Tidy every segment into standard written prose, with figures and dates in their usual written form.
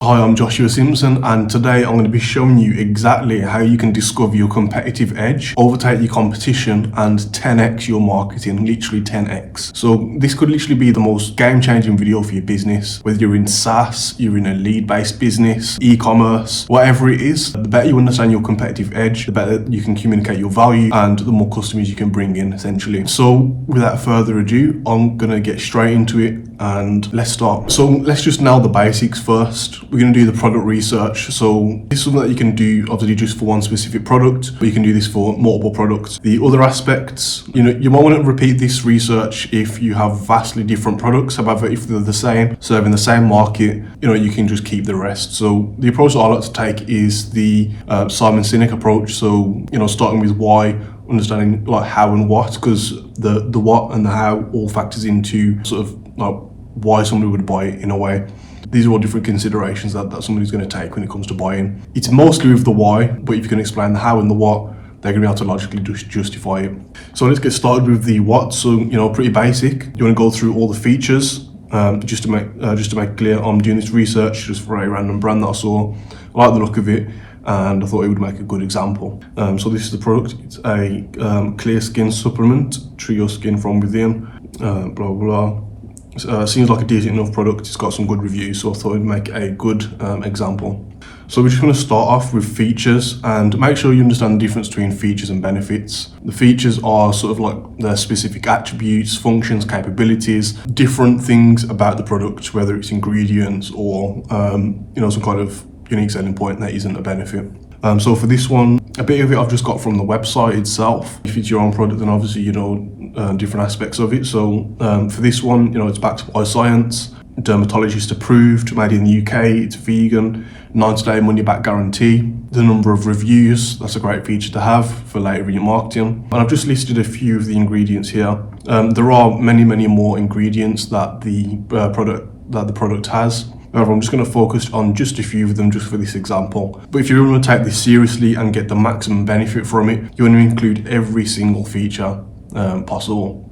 Hi, I'm Joshua Simpson, and today I'm going to be showing you exactly how you can discover your competitive edge, overtake your competition, and 10x your marketing, literally 10x. So this could literally be the most game-changing video for your business, whether you're in SaaS, you're in a lead-based business, e-commerce, whatever it is. The better you understand your competitive edge, the better you can communicate your value, and the more customers you can bring in, essentially. So without further ado, I'm going to get straight into it, and let's start. So let's just nail the basics first. We're going to do the product research. So this is something that you can do obviously just for one specific product, but you can do this for multiple products. The other aspects, you might want to repeat this research if you have vastly different products. However, if they're the same, serving the same market, you can just keep the rest. So the approach that I like to take is the Simon Sinek approach. So, starting with why, understanding like how and what, because the what and the how all factors into sort of like why somebody would buy it in a way. These are all different considerations that somebody's going to take when it comes to buying. It's mostly with the why, but if you can explain the how and the what, they're going to be able to logically justify it. So let's get started with the what. So, pretty basic. You want to go through all the features. Just to make clear, I'm doing this research just for a random brand that I saw. I like the look of it, and I thought it would make a good example. So this is the product. It's a clear skin supplement, treat your skin from within, blah, blah, blah. Seems like a decent enough product. It's got some good reviews, so I thought I'd make a good example. So we're just going to start off with features, and make sure you understand the difference between features and benefits. The features are sort of like their specific attributes, functions, capabilities, different things about the product, whether it's ingredients or some kind of unique selling point that isn't a benefit. So for this one, a bit of it I've just got from the website itself. If it's your own product, then obviously different aspects of it. So for this one, it's backed by science, dermatologist approved, made in the UK, it's vegan, 90-day money back guarantee. The number of reviews, that's a great feature to have for later in your marketing. And I've just listed a few of the ingredients here. There are many, many more ingredients that the product has. However, I'm just going to focus on just a few of them just for this example. But if you really want to take this seriously and get the maximum benefit from it, you want to include every single feature possible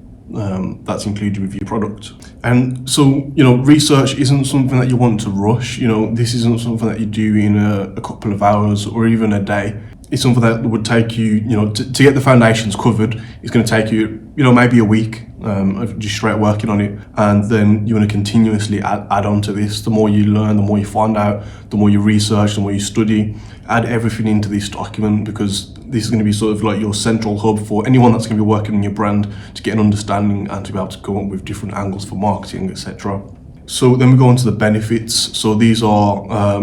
that's included with your product. And so, research isn't something that you want to rush. This isn't something that you do in a couple of hours or even a day. It's something that would take you, to get the foundations covered, it's going to take you, maybe a week of just straight working on it. And then you want to continuously add on to this. The more you learn, the more you find out, the more you research, the more you study, add everything into this document, because this is going to be sort of like your central hub for anyone that's going to be working on your brand to get an understanding and to be able to come up with different angles for marketing, etc. So then we go on to the benefits. So these are,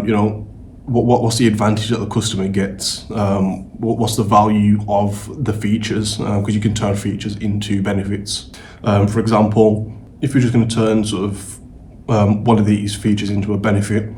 what's the advantage that the customer gets? What's the value of the features? Because you can turn features into benefits. For example, if you're just going to turn sort of one of these features into a benefit,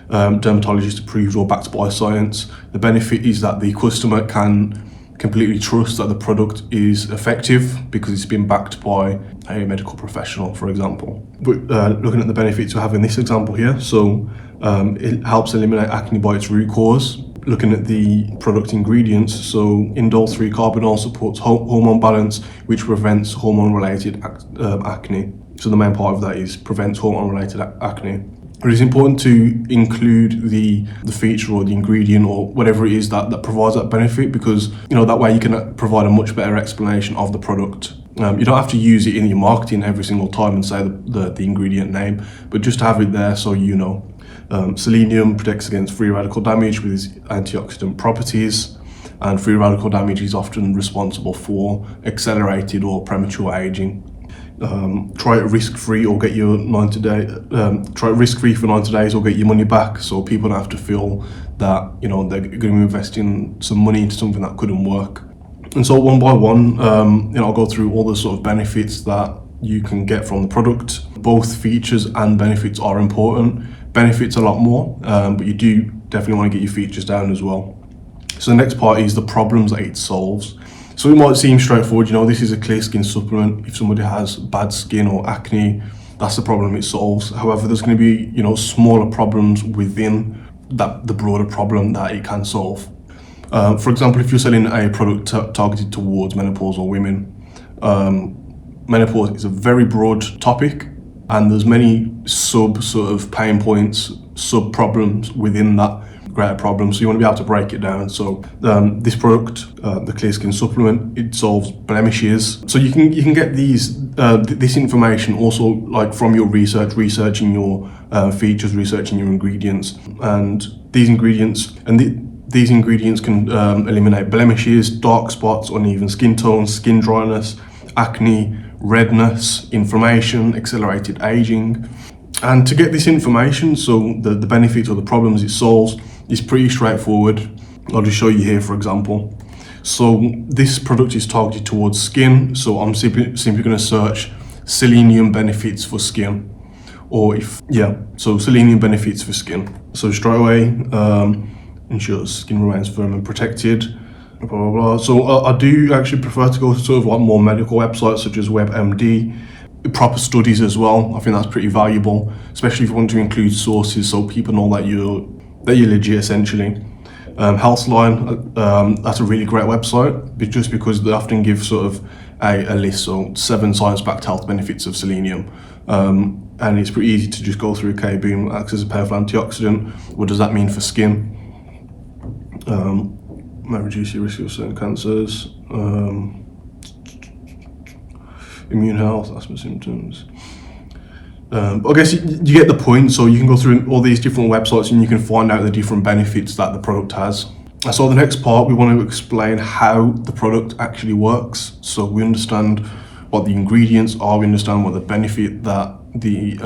dermatologist approved or backed by science, the benefit is that the customer can completely trust that the product is effective because it's been backed by a medical professional, for example. But looking at the benefits we have in this example here, so it helps eliminate acne by its root cause. Looking at the product ingredients, so indole 3-carbinol supports hormone balance, which prevents hormone-related acne. So the main part of that is prevents hormone-related acne. It is important to include the feature or the ingredient or whatever it is that provides that benefit, because that way you can provide a much better explanation of the product. You don't have to use it in your marketing every single time and say the ingredient name, but just have it there so you know. Selenium protects against free radical damage with its antioxidant properties, and free radical damage is often responsible for accelerated or premature aging. Try it risk-free or get your 90-day. Try it risk-free for 90 days or get your money back, so people don't have to feel that they're going to invest in some money into something that couldn't work. And so one by one, I'll go through all the sort of benefits that you can get from the product. Both features and benefits are important. Benefits a lot more, but you do definitely want to get your features down as well. So the next part is the problems that it solves. So it might seem straightforward, this is a clear skin supplement. If somebody has bad skin or acne, that's the problem it solves. However, there's going to be, smaller problems within the broader problem that it can solve. For example, if you're selling a product targeted towards menopausal women, menopause is a very broad topic. and there's many sub sort of pain points, sub problems within that greater problem, so you want to be able to break it down. So this product, the Clear Skin supplement, it solves blemishes. So you can get this information also like from your researching your features, researching your ingredients, and these ingredients can eliminate blemishes, dark spots, uneven skin tones, skin dryness, acne, redness, inflammation, accelerated aging. And to get this information, so the benefits or the problems it solves, is pretty straightforward. I'll just show you here, for example. So this product is targeted towards skin, so I'm simply going to search selenium benefits for skin, so selenium benefits for skin. So straight away, ensures skin remains firm and protected, blah, blah, blah. So I do actually prefer to go to sort of like more medical websites such as WebMD, proper studies as well. I think that's pretty valuable, especially if you want to include sources so people know that you're legit essentially. Healthline, that's a really great website, just because they often give sort of a list, so 7 science-backed health benefits of selenium. And it's pretty easy to just go through, okay, boom, acts as a powerful antioxidant. What does that mean for skin? Might reduce your risk of certain cancers. Immune health, asthma symptoms. But I guess you get the point. So you can go through all these different websites and you can find out the different benefits that the product has. So the next part, we want to explain how the product actually works. So we understand what the ingredients are, we understand what the benefit that the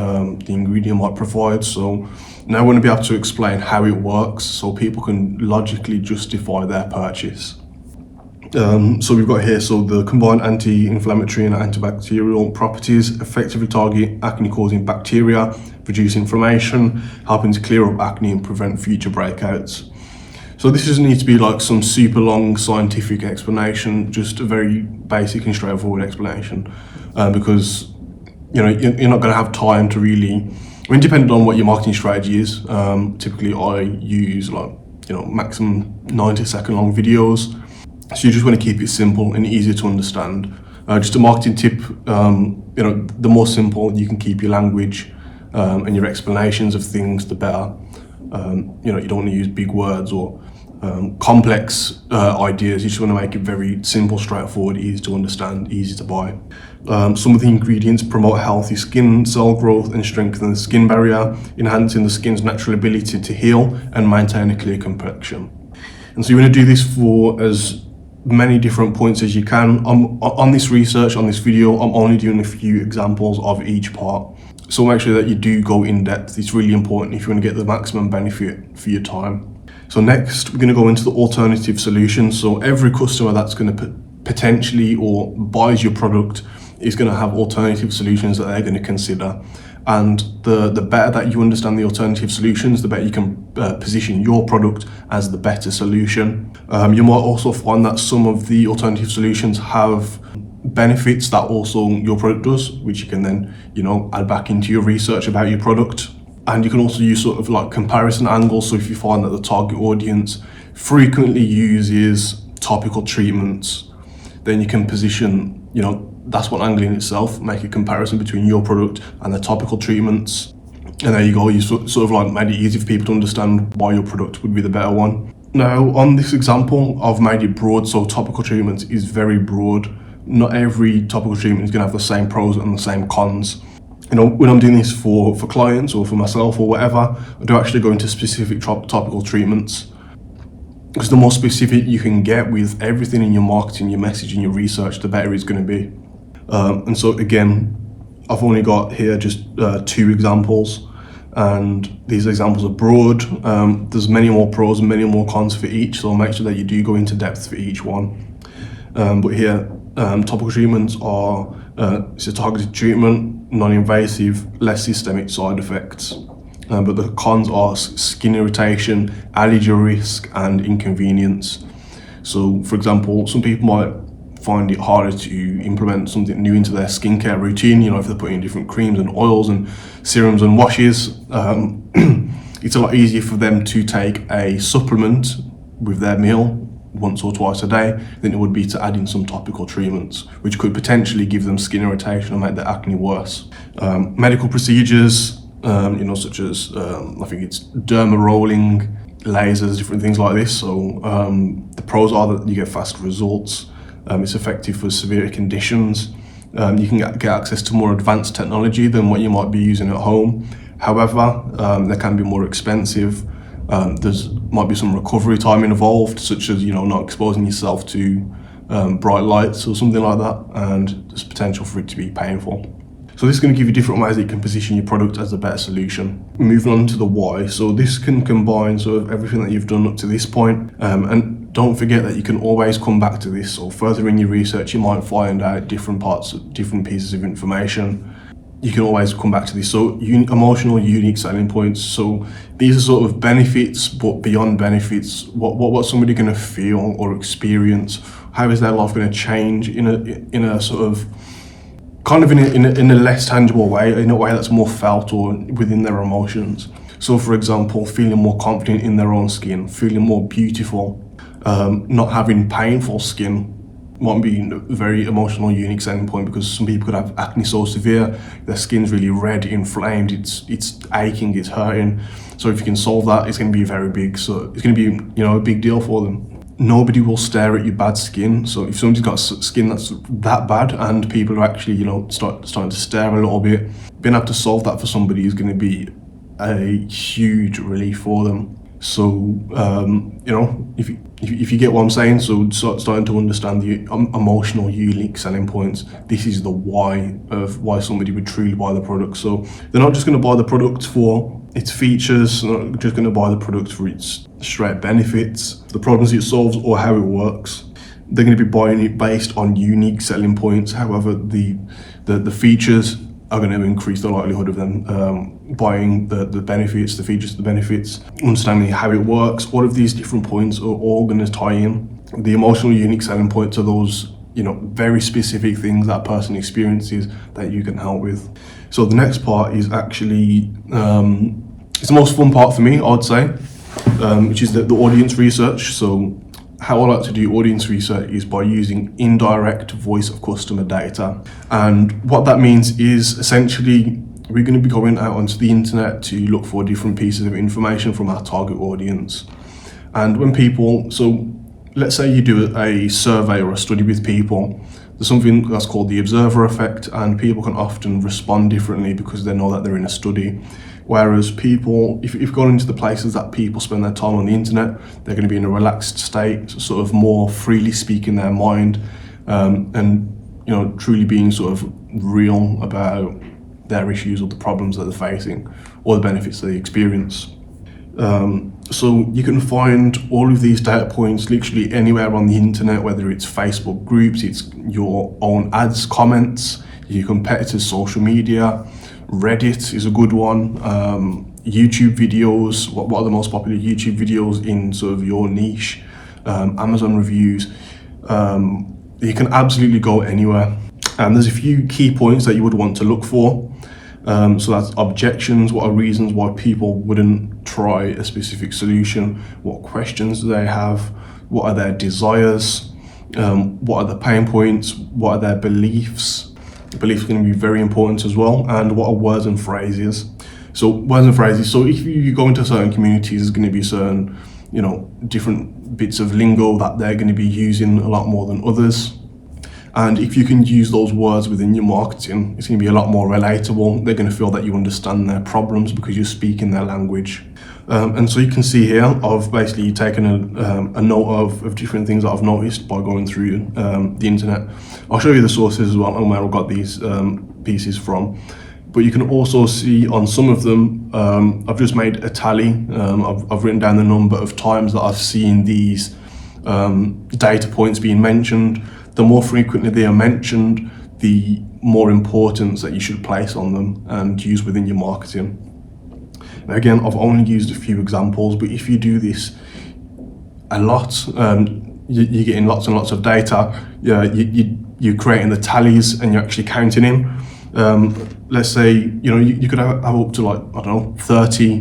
ingredient might provide. So now we want to be able to explain how it works so people can logically justify their purchase. So we've got here, so the combined anti-inflammatory and antibacterial properties effectively target acne-causing bacteria, reduce inflammation, helping to clear up acne and prevent future breakouts. So this doesn't need to be like some super long scientific explanation, just a very basic and straightforward explanation, because you're not going to have time to really, depending on what your marketing strategy is, typically I use maximum 90-second long videos. So you just want to keep it simple and easy to understand. Just a marketing tip, the more simple you can keep your language and your explanations of things, the better. You don't want to use big words or complex ideas. You just want to make it very simple, straightforward, easy to understand, easy to buy. Some of the ingredients promote healthy skin cell growth and strengthen the skin barrier, enhancing the skin's natural ability to heal and maintain a clear complexion. And so you want to do this for as many different points as you can. On this research, on this video, I'm only doing a few examples of each part. So make sure that you do go in depth. It's really important if you want to get the maximum benefit for your time. So next, we're going to go into the alternative solutions. So every customer that's going to potentially or buys your product is going to have alternative solutions that they're going to consider. And the better that you understand the alternative solutions, the better you can position your product as the better solution. You might also find that some of the alternative solutions have benefits that also your product does, which you can then, add back into your research about your product. And you can also use sort of like comparison angles. So if you find that the target audience frequently uses topical treatments, then you can position, that's one angle in itself, make a comparison between your product and the topical treatments. And there you go, you sort of like made it easy for people to understand why your product would be the better one. Now, on this example, I've made it broad, so topical treatments is very broad. Not every topical treatment is going to have the same pros and the same cons. When I'm doing this for clients or for myself or whatever, I do actually go into specific topical treatments. Because the more specific you can get with everything in your marketing, your message, and your research, the better it's going to be. And so again, I've only got here just 2 examples, and these examples are broad. There's many more pros and many more cons for each, so make sure that you do go into depth for each one. But here, topical treatments are it's a targeted treatment, non-invasive, less systemic side effects. But the cons are skin irritation, allergy risk, and inconvenience. So, for example, some people might find it harder to implement something new into their skincare routine, if they're putting in different creams and oils and serums and washes. It's a lot easier for them to take a supplement with their meal once or twice a day than it would be to add in some topical treatments, which could potentially give them skin irritation and make their acne worse. Medical procedures, such as I think it's derma rolling, lasers, different things like this. So the pros are that you get fast results. It's effective for severe conditions. You can get access to more advanced technology than what you might be using at home. However, they can be more expensive. Might be some recovery time involved, such as not exposing yourself to bright lights or something like that, and there's potential for it to be painful. So this is going to give you different ways that you can position your product as a better solution. Moving on to the why. So this can combine sort of everything that you've done up to this point, and don't forget that you can always come back to this. So further in your research, you might find out different pieces of information. You can always come back to this. So emotional, unique selling points. So these are sort of benefits, but beyond benefits, what's somebody going to feel or experience? How is their life going to change in a sort of kind of in a less tangible way, in a way that's more felt or within their emotions. So for example, feeling more confident in their own skin, feeling more beautiful, not having painful skin might be a very emotional, unique selling point, because some people could have acne so severe, their skin's really red, inflamed, it's aching, it's hurting. So if you can solve that, it's going to be very big. So it's going to be a big deal for them. Nobody will stare at your bad skin. So if somebody's got skin that's that bad and people are actually starting to stare a little bit, being able to solve that for somebody is going to be a huge relief for them. So if you get what I'm saying, so starting to understand the emotional, unique selling points, this is the why of why somebody would truly buy the product. So they're not just going to buy the product for its features, they're not just going to buy the product for its straight benefits, the problems it solves, or how it works. They're going to be buying it based on unique selling points. However, the features are going to increase the likelihood of them buying the benefits, the features, the benefits, understanding how it works. All of these different points are all going to tie in. The emotional unique selling points are those very specific things that person experiences that you can help with. So the next part is actually it's the most fun part for me, I would say, which is the audience research. So how I like to do audience research is by using indirect voice of customer data. And what that means is essentially we're going to be going out onto the internet to look for different pieces of information from our target audience. And when let's say you do a survey or a study with people, there's something that's called the observer effect, and people can often respond differently because they know that they're in a study. Whereas people, if you've gone into the places that people spend their time on the internet, they're going to be in a relaxed state, sort of more freely speaking their mind, and truly being sort of real about their issues or the problems that they're facing or the benefits they experience. So you can find all of these data points literally anywhere on the internet, whether it's Facebook groups, it's your own ads, comments, your competitors' social media. Reddit is a good one. YouTube videos, what are the most popular YouTube videos in sort of your niche? Amazon reviews. You can absolutely go anywhere. And there's a few key points that you would want to look for. So that's objections, what are reasons why people wouldn't try a specific solution, what questions do they have, what are their desires, what are the pain points, what are their beliefs. Beliefs are going to be very important as well, and what are words and phrases. So words and phrases, so if you go into certain communities, there's going to be certain, different bits of lingo that they're going to be using a lot more than others. And if you can use those words within your marketing, it's going to be a lot more relatable. They're going to feel that you understand their problems because you're speaking their language. And so you can see here, I've basically taken a note of different things that I've noticed by going through the internet. I'll show you the sources as well and where I've got these pieces from. But you can also see on some of them, I've just made a tally. I've written down the number of times that I've seen these data points being mentioned. The more frequently they are mentioned, the more importance that you should place on them and use within your marketing. Now again, I've only used a few examples, but if you do this a lot, you're getting lots and lots of data. You're creating the tallies and you're actually counting in. Let's say you could have up to 30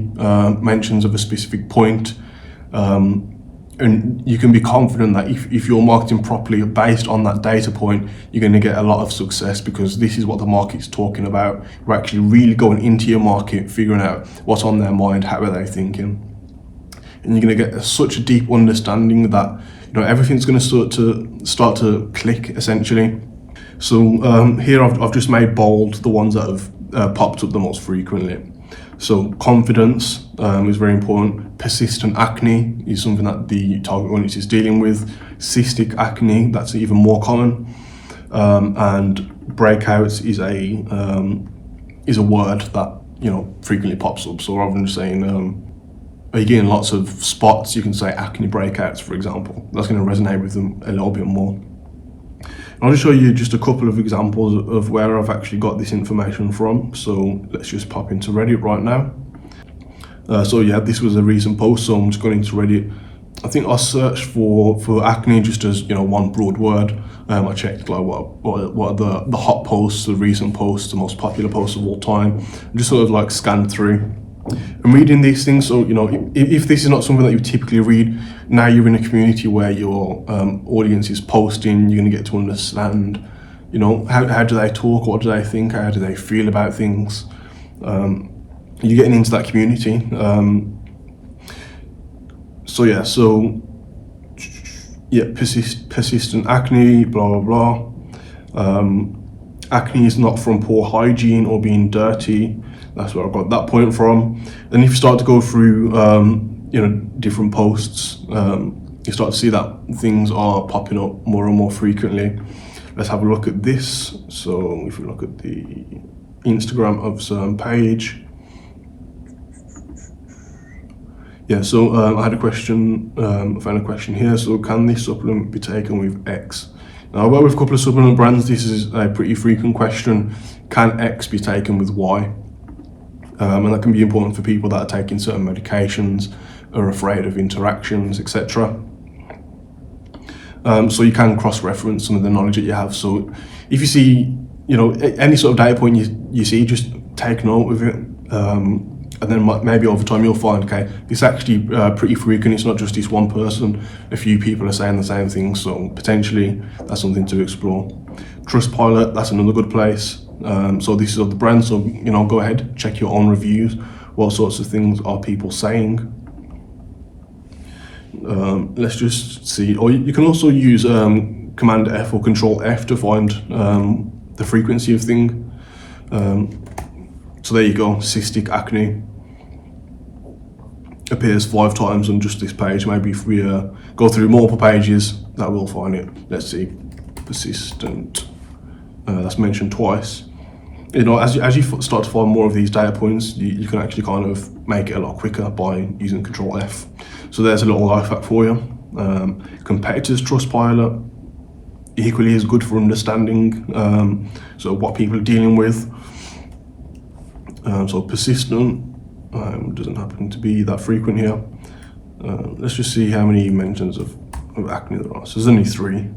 mentions of a specific point. and you can be confident that if you're marketing properly based on that data point, you're going to get a lot of success, because this is what the market's talking about. We're actually really going into your market, figuring out what's on their mind, how are they thinking, and you're going to get such a deep understanding that everything's going to start to click essentially. So here I've just made bold the ones that have popped up the most frequently. So confidence is very important. Persistent acne is something that the target audience is dealing with. Cystic acne, that's even more common. And breakouts is a word that frequently pops up. So rather than just saying, are you getting lots of spots, you can say acne breakouts, for example. That's going to resonate with them a little bit more. I'll just show you just a couple of examples of where I've actually got this information from. So let's just pop into Reddit right now. So yeah, this was a recent post, so I'm just going into Reddit. I think I searched for acne just as one broad word. I checked like what are the hot posts, the recent posts, the most popular posts of all time, and just sort of like scanned through. I'm reading these things, so if this is not something that you typically read, now you're in a community where your audience is posting, you're going to get to understand, how do they talk, what do they think, how do they feel about things. You're getting into that community. Persistent acne, blah blah blah. Acne is not from poor hygiene or being dirty. That's where I got that point from. Then if you start to go through, different posts, you start to see that things are popping up more and more frequently. Let's have a look at this. So if we look at the Instagram of certain page. Yeah, so I had a question, I found a question here. So can this supplement be taken with X? Now, I work with a couple of supplement brands. This is a pretty frequent question. Can X be taken with Y? And that can be important for people that are taking certain medications, are afraid of interactions, etc. So you can cross-reference some of the knowledge that you have. So if you see, any sort of data point you see, just take note of it. And then maybe over time you'll find, okay, it's actually pretty frequent. It's not just this one person. A few people are saying the same thing. So potentially that's something to explore. Trustpilot, that's another good place. So this is of the brand, so go ahead, check your own reviews. What sorts of things are people saying? Let's just see, or you can also use Command F or Control F to find the frequency of thing. So there you go, cystic acne appears 5 times on just this page. Maybe if we go through multiple pages, that will find it. Let's see, persistent, that's mentioned twice. As you start to find more of these data points, you can actually kind of make it a lot quicker by using Control F. So there's a little life hack for you. Competitors Trustpilot equally is good for understanding so what people are dealing with. So persistent doesn't happen to be that frequent here. Let's just see how many mentions of acne there are. So there's only 3.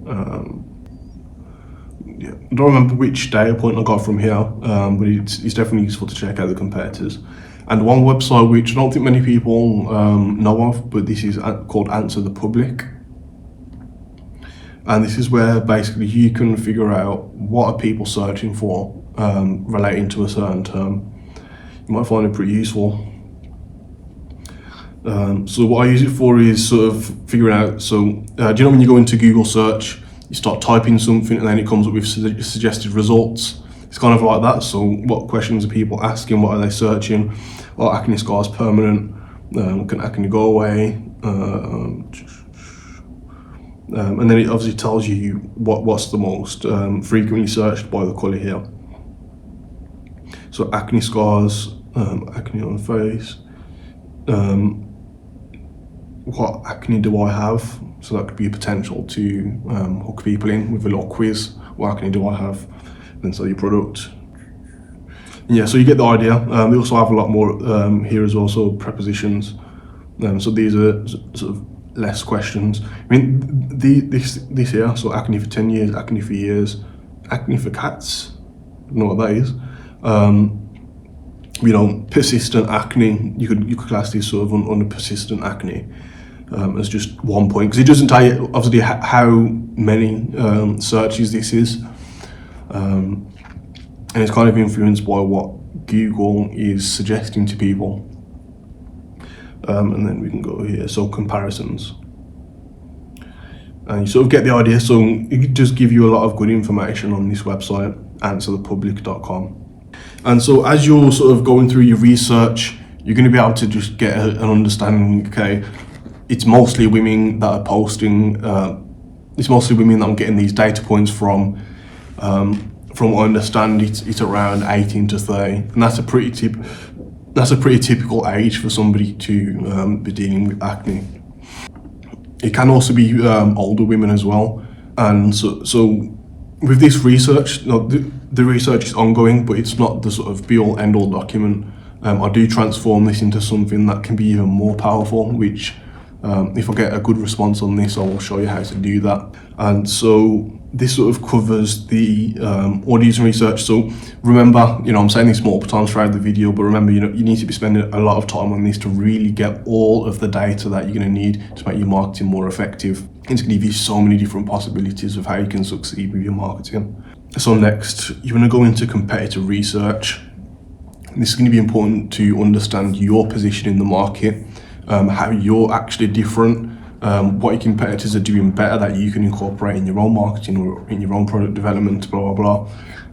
I don't remember which data point I got from here, but it's definitely useful to check out the competitors. And one website which I don't think many people know of, but this is called Answer the Public. And this is where basically you can figure out what are people searching for relating to a certain term. You might find it pretty useful. So what I use it for is sort of figuring out, so do you know when you go into Google search, you start typing something and then it comes up with suggested results? It's kind of like that. So what questions are people asking? What are they searching? Are acne scars permanent? Can acne go away? And then it obviously tells you what's the most frequently searched by the colour here. So acne scars, acne on the face. What acne do I have? So that could be a potential to hook people in with a little quiz. What acne do I have? Then sell your product. And yeah, so you get the idea. They also have a lot more here as well, so prepositions. So these are sort of less questions. I mean, this here, so acne for 10 years, acne for years, acne for cats, I don't know what that is. Persistent acne, you could class this sort of under persistent acne. as just one point, because it doesn't tell you obviously how many searches this is, and it's kind of influenced by what Google is suggesting to people. And then we can go here, so comparisons, and you sort of get the idea. So it does give you a lot of good information on this website, answerthepublic.com. And so as you're sort of going through your research, you're going to be able to just get an understanding. Okay, it's mostly women that are posting. It's mostly women that I'm getting these data points from. From what I understand, it's around 18 to 30, and that's a pretty typical age for somebody to be dealing with acne. It can also be older women as well, and so with this research, the research is ongoing, but it's not the sort of be-all end-all document. I do transform this into something that can be even more powerful, which if I get a good response on this, I will show you how to do that. And so this sort of covers the audience research. So remember, I'm saying this multiple times throughout the video, but remember, you need to be spending a lot of time on this to really get all of the data that you're going to need to make your marketing more effective. It's going to give you so many different possibilities of how you can succeed with your marketing. So next, you want to go into competitor research. This is going to be important to understand your position in the market, how you're actually different, what your competitors are doing better that you can incorporate in your own marketing or in your own product development, blah, blah,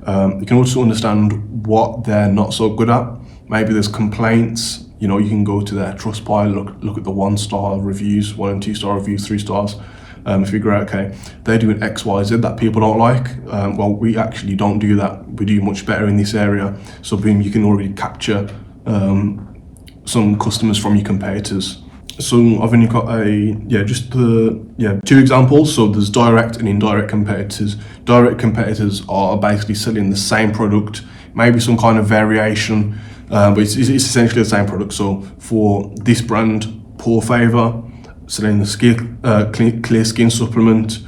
blah. You can also understand what they're not so good at. Maybe there's complaints. You can go to their Trustpilot, look at the 1-star reviews, 1 and 2-star reviews, 3 stars, figure out, okay, they're doing X, Y, Z that people don't like. Well, we actually don't do that. We do much better in this area. So boom, you can already capture some customers from your competitors. So I've only got two examples. So there's direct and indirect competitors. Direct competitors are basically selling the same product, maybe some kind of variation, but it's essentially the same product. So for this brand, Pore Favor, selling the clear skin supplement.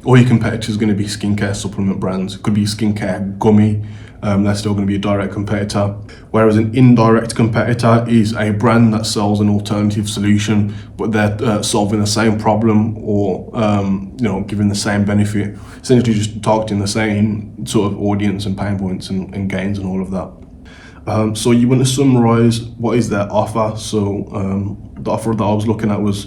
All your competitors are going to be skincare supplement brands. It could be skincare gummy. They're still going to be a direct competitor. Whereas an indirect competitor is a brand that sells an alternative solution, but they're solving the same problem or giving the same benefit, essentially just targeting the same sort of audience and pain points and gains and all of that. So you want to summarize what is their offer. So the offer that I was looking at was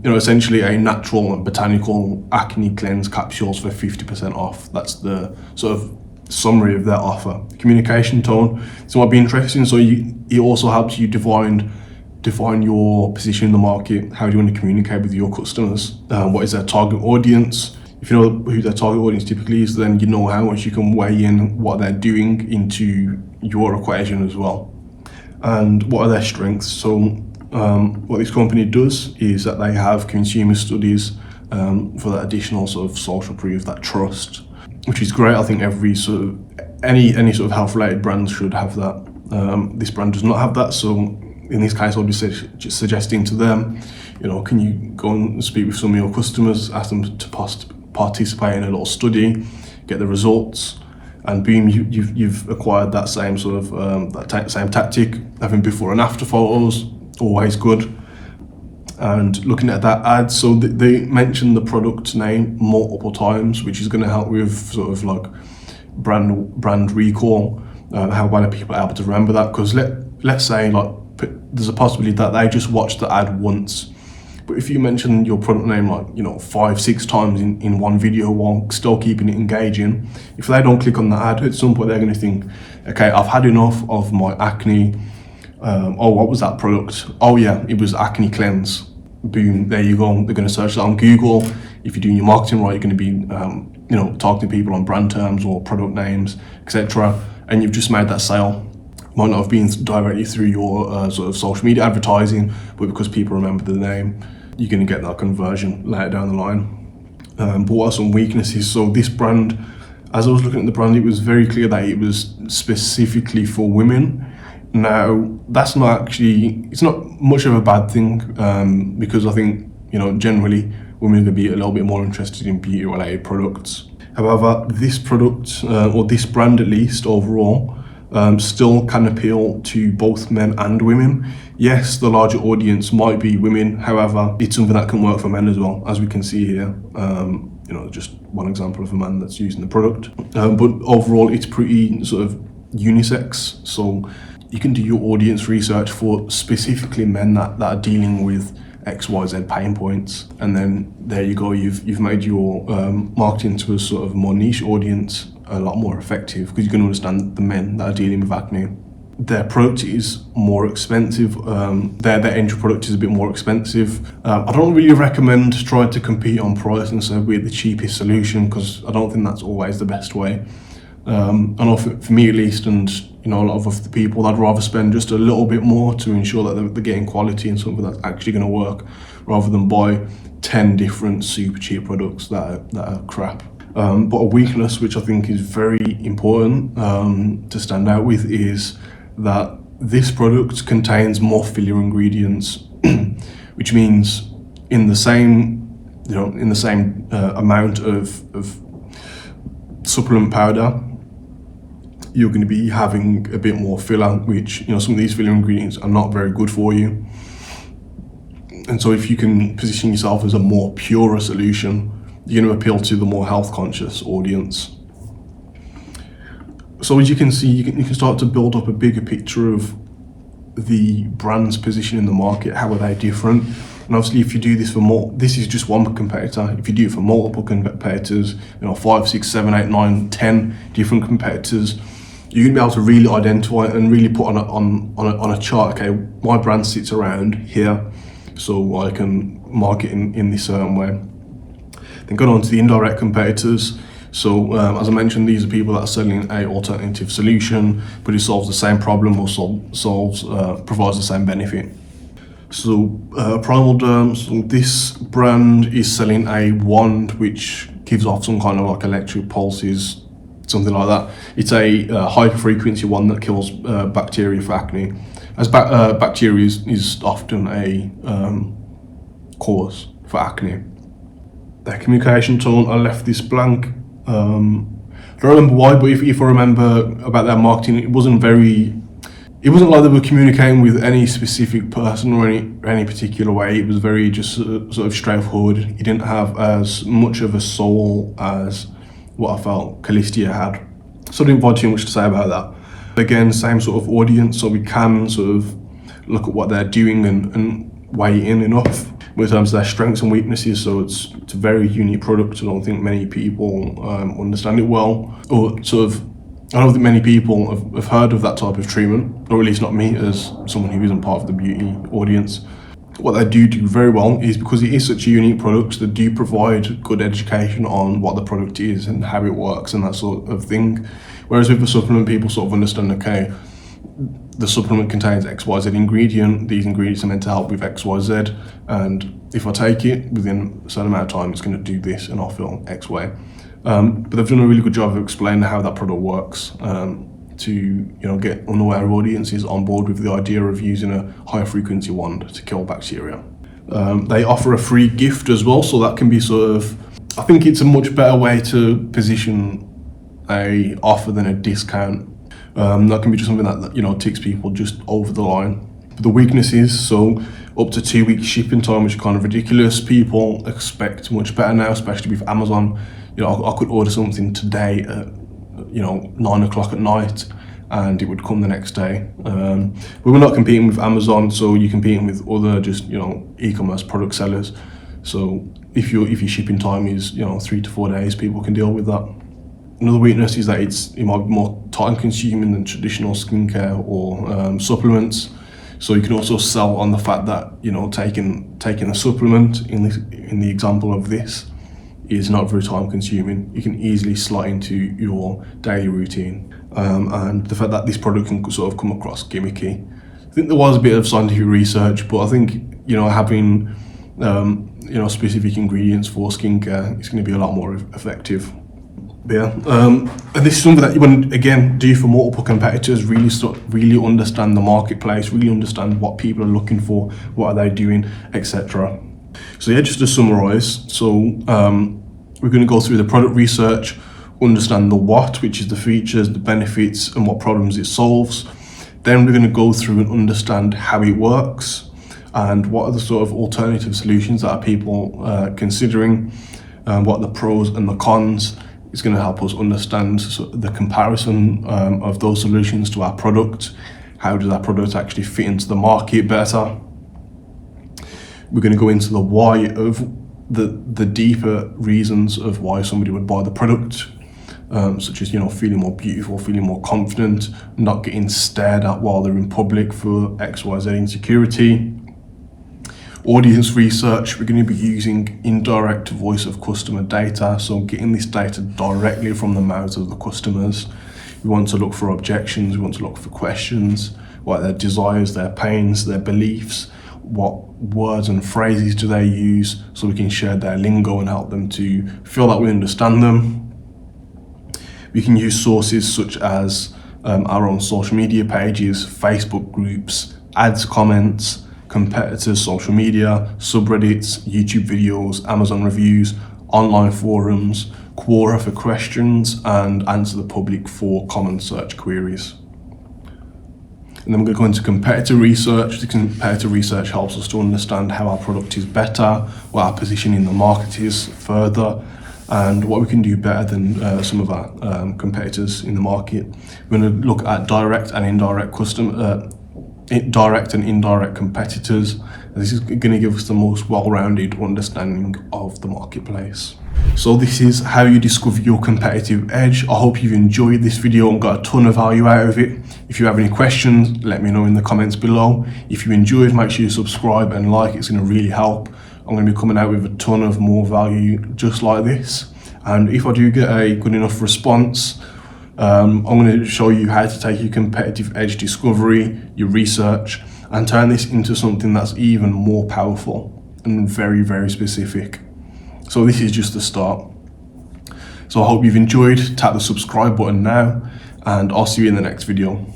essentially a natural and botanical acne cleanse capsules for 50% off. That's the sort of summary of their offer. Communication tone, this might be interesting. So it also helps you define your position in the market. How do you want to communicate with your customers? What is their target audience? If you know who their target audience typically is, then you know how much you can weigh in what they're doing into your equation as well. And what are their strengths? So what this company does is that they have consumer studies for that additional sort of social proof, that trust, which is great. I think every sort of any sort of health related brand should have that. This brand does not have that, so in this case I'll be just suggesting to them, can you go and speak with some of your customers, ask them to participate in a little study, get the results, and boom, you've acquired that same sort of same tactic. Having before and after photos, always good. And looking at that ad, so they mentioned the product name multiple times, which is going to help with sort of like brand recall. How well are people able to remember that? Because let's say like there's a possibility that they just watched the ad once, but if you mention your product name like 5-6 times in one video while still keeping it engaging, if they don't click on the ad, at some point they're going to think, okay, I've had enough of my acne. What was that product? Oh yeah, it was acne cleanse. Boom, there you go. They're going to search that on Google. If you're doing your marketing right, you're going to be talking to people on brand terms or product names, etc. And you've just made that sale. Might not have been directly through your sort of social media advertising, but because people remember the name, you're going to get that conversion later down the line. But what are some weaknesses? So this brand, as I was looking at the brand, it was very clear that it was specifically for women. Now, that's not actually, it's not much of a bad thing, because I think, generally women can be a little bit more interested in beauty related products. However, this product, or this brand at least overall, still can appeal to both men and women. Yes, the larger audience might be women, however, it's something that can work for men as well, as we can see here. Just one example of a man that's using the product. But overall, it's pretty sort of unisex. So you can do your audience research for specifically men that are dealing with XYZ pain points, and then there you go. You've made your marketing to a sort of more niche audience a lot more effective, because you can understand the men that are dealing with acne. Their product is more expensive. Their entry product is a bit more expensive. I don't really recommend trying to compete on price and say we're the cheapest solution, because I don't think that's always the best way. I know for me at least, and a lot of other people, I'd rather spend just a little bit more to ensure that they're getting quality and something that's actually going to work, rather than buy 10 different super cheap products that are crap. But a weakness which I think is very important to stand out with is that this product contains more filler ingredients, which means in the same amount of supplement powder, you're going to be having a bit more filler, which some of these filler ingredients are not very good for you. And so if you can position yourself as a more purer solution, you're going to appeal to the more health conscious audience. So as you can see, you can start to build up a bigger picture of the brand's position in the market. How are they different? And obviously, if you do this this is just one competitor. If you do it for multiple competitors, 5, 6, 7, 8, 9, 10 different competitors, you're gonna be able to really identify and really put on a chart. Okay, my brand sits around here, so I can market in this certain way. Then go on to the indirect competitors. So as I mentioned, these are people that are selling a alternative solution, but it solves the same problem or provides the same benefit. So Primal Derm, so this brand is selling a wand which gives off some kind of like electric pulses, something like that. It's a high frequency one that kills bacteria for acne, as bacteria is often a cause for acne. Their communication tone, I left this blank. I don't remember why, but if I remember about their marketing, it wasn't like they were communicating with any specific person or any particular way. It was very just sort of straightforward. He didn't have as much of a soul as what I felt Calistia had. So I didn't find too much to say about that. Again, same sort of audience, so we can sort of look at what they're doing and weigh in enough in terms of their strengths and weaknesses. So it's a very unique product. I don't think many people understand it well, or sort of, I don't think many people have heard of that type of treatment, or at least not me as someone who isn't part of the beauty audience. What they do very well is, because it is such a unique product, they do provide good education on what the product is and how it works and that sort of thing. Whereas with the supplement, people sort of understand, okay, the supplement contains XYZ ingredient, these ingredients are meant to help with XYZ, and if I take it within a certain amount of time, it's going to do this and I'll feel X way. But they've done a really good job of explaining how that product works, to get unaware audiences on board with the idea of using a high frequency wand to kill bacteria. They offer a free gift as well, so that can be sort of, I think it's a much better way to position a offer than a discount. That can be just something that ticks people just over the line. But the weaknesses, so up to 2 weeks shipping time, which is kind of ridiculous. People expect much better now, especially with Amazon. I could order something today at 9 o'clock at night and it would come the next day. But we're not competing with Amazon, so you're competing with other just e-commerce product sellers. So if your shipping time is 3 to 4 days, people can deal with that. Another weakness is that it might be more time consuming than traditional skincare or supplements. So you can also sell on the fact that taking a supplement in the example of this is not very time consuming. You can easily slot into your daily routine, and the fact that this product can sort of come across gimmicky. I think there was a bit of scientific research, but I think having specific ingredients for skincare is going to be a lot more effective. Yeah, and this is something that you want to, again, do for multiple competitors, really understand the marketplace, really understand what people are looking for, what are they doing, etc. So yeah, just to summarize, so we're going to go through the product research, understand the what, which is the features, the benefits, and what problems it solves. Then we're going to go through and understand how it works and what are the sort of alternative solutions that are people considering, what are the pros and the cons. It's going to help us understand the comparison of those solutions to our product. How does our product actually fit into the market better? We're going to go into the why of the deeper reasons of why somebody would buy the product, such as, feeling more beautiful, feeling more confident, not getting stared at while they're in public for XYZ insecurity. Audience research, we're going to be using indirect voice of customer data, so getting this data directly from the mouths of the customers. We want to look for objections, we want to look for questions, what their desires, their pains, their beliefs, what words and phrases do they use, so we can share their lingo and help them to feel that we understand them. We can use sources such as our own social media pages, Facebook groups, ads, comments, competitors' social media, subreddits, YouTube videos, Amazon reviews, online forums, Quora for questions, and Answer the Public for common search queries. And then we're going to go into competitor research. The competitor research helps us to understand how our product is better, what our position in the market is further, and what we can do better than some of our competitors in the market. We're going to look at direct and indirect competitors. This is going to give us the most well-rounded understanding of the marketplace. So this is how you discover your competitive edge. I hope you've enjoyed this video and got a ton of value out of it. If you have any questions, let me know in the comments below. If you enjoyed, make sure you subscribe and like, it's going to really help. I'm going to be coming out with a ton of more value just like this. And if I do get a good enough response, I'm going to show you how to take your competitive edge discovery, your research, and turn this into something that's even more powerful and very, very specific. So this is just the start. So I hope you've enjoyed. Tap the subscribe button now, and I'll see you in the next video.